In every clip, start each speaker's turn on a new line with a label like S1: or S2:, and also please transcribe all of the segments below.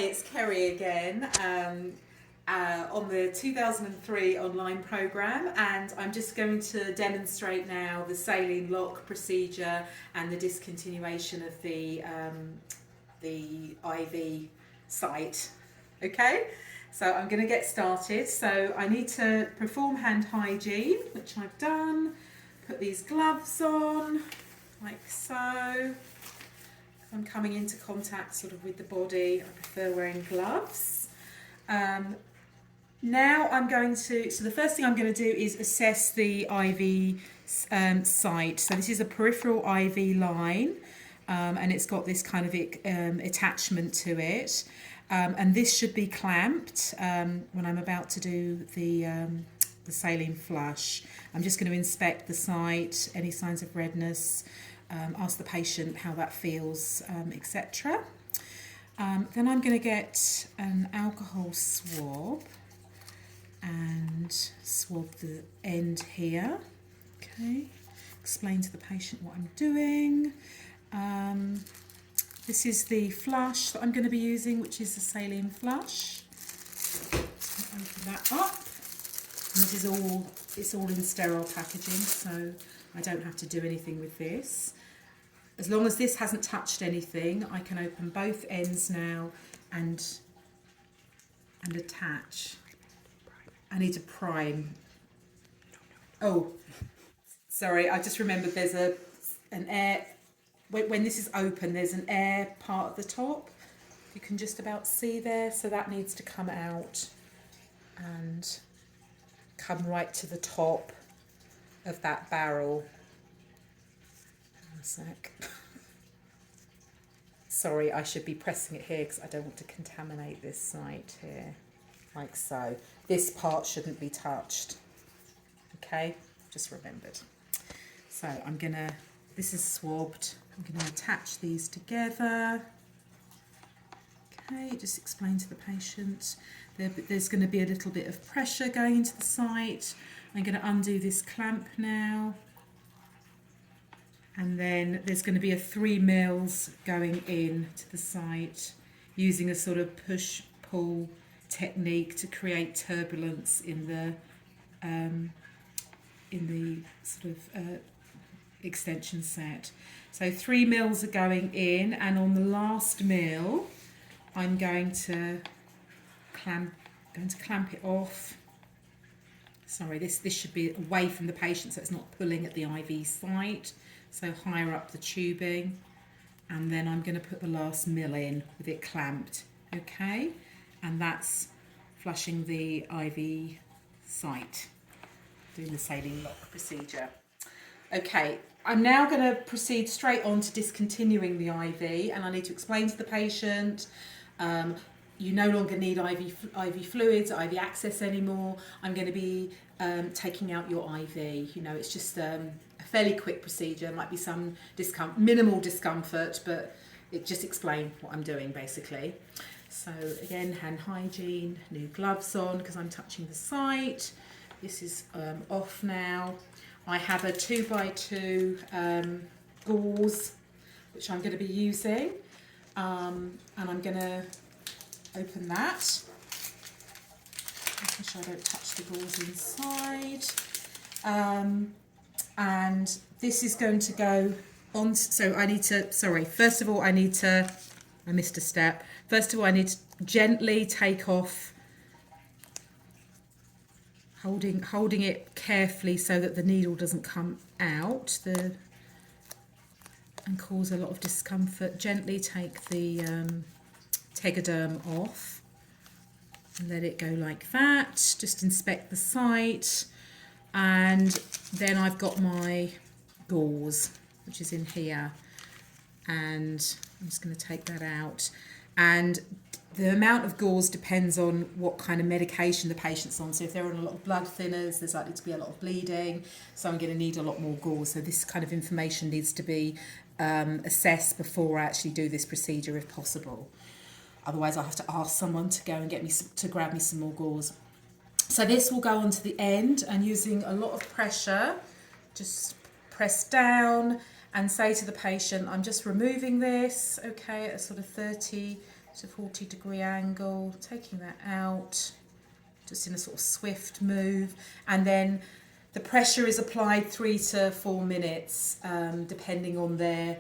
S1: it's Kerry again on the 2003 online programme, and I'm just going to demonstrate now the saline lock procedure and the discontinuation of the IV site. Okay, so I'm going to get started. So I need to perform hand hygiene, which I've done. Put these gloves on, like so. I'm coming into contact sort of with the body. I prefer wearing gloves. Now I'm going to, so the first thing I'm going to do is assess the IV site. So this is a peripheral IV line, and it's got this kind of attachment to it. And this should be clamped when I'm about to do the saline flush. I'm just going to inspect the site, any signs of redness, ask the patient how that feels, etc. Then I'm going to get an alcohol swab and swab the end here. Okay, explain to the patient what I'm doing. This is the flush that I'm going to be using, which is the saline flush. Open that up. And this is it's all in sterile packaging, so I don't have to do anything with this. As long as this hasn't touched anything, I can open both ends now and attach. I need to prime. Oh, sorry, I just remembered there's an air, when this is open, there's an air part at the top. You can just about see there, so that needs to come out and come right to the top of that barrel. A sec. Sorry, I should be pressing it here because I don't want to contaminate this site here, like so. This part shouldn't be touched. Okay, just remembered. So this is swabbed. I'm gonna attach these together. Okay, just explain to the patient. There's going to be a little bit of pressure going into the site. I'm going to undo this clamp now. And then there's going to be a 3 mils going in to the site using a sort of push-pull technique to create turbulence in the sort of extension set. So 3 mils are going in, and on the last mil, I'm going to clamp it off. Sorry, this should be away from the patient so it's not pulling at the IV site. So higher up the tubing, and then I'm going to put the last mil in with it clamped. Okay, and that's flushing the IV site, doing the saline lock procedure. Okay, I'm now going to proceed straight on to discontinuing the IV, and I need to explain to the patient you no longer need IV fluids, IV access anymore. I'm going to be taking out your IV. You know, it's just a fairly quick procedure. Might be some minimal discomfort, but it just explains what I'm doing basically. So again, hand hygiene, new gloves on because I'm touching the site. This is off now. I have a 2x2 gauze, which I'm going to be using, and I'm going to open that. Making sure I don't touch the gauze inside. And this is going to go on. So I need to, first of all, I missed a step. First of all, I need to gently take off, holding it carefully so that the needle doesn't come out and cause a lot of discomfort. Gently take the tegaderm off and let it go like that. Just inspect the site, and then I've got my gauze, which is in here, and I'm just going to take that out. And the amount of gauze depends on what kind of medication the patient's on. So if they're on a lot of blood thinners, there's likely to be a lot of bleeding, so I'm going to need a lot more gauze. So this kind of information needs to be assessed before I actually do this procedure if possible. Otherwise I'll have to ask someone to go and grab me some more gauze. So this will go on to the end, and using a lot of pressure, just press down and say to the patient, I'm just removing this, okay, at a sort of 30 It's a 40-degree angle, taking that out, just in a sort of swift move, and then the pressure is applied 3 to 4 minutes, depending on their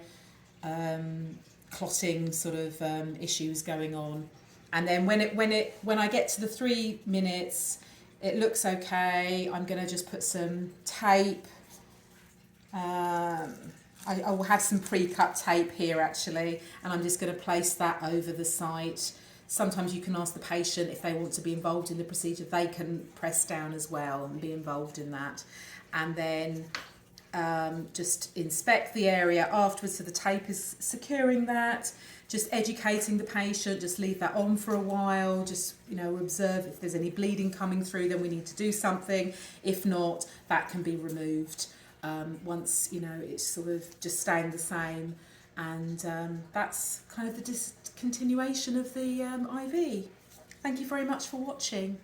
S1: clotting sort of issues going on. And then when I get to the 3 minutes, it looks okay. I'm going to just put some tape. I will have some pre-cut tape here actually, and I'm just going to place that over the site. Sometimes you can ask the patient if they want to be involved in the procedure. They can press down as well and be involved in that. And then just inspect the area afterwards, so the tape is securing that. Just educating the patient, just leave that on for a while, just, you know, observe if there's any bleeding coming through, then we need to do something. If not, that can be removed once, you know, it's sort of just staying the same. And that's kind of the discontinuation of the IV. Thank you very much for watching.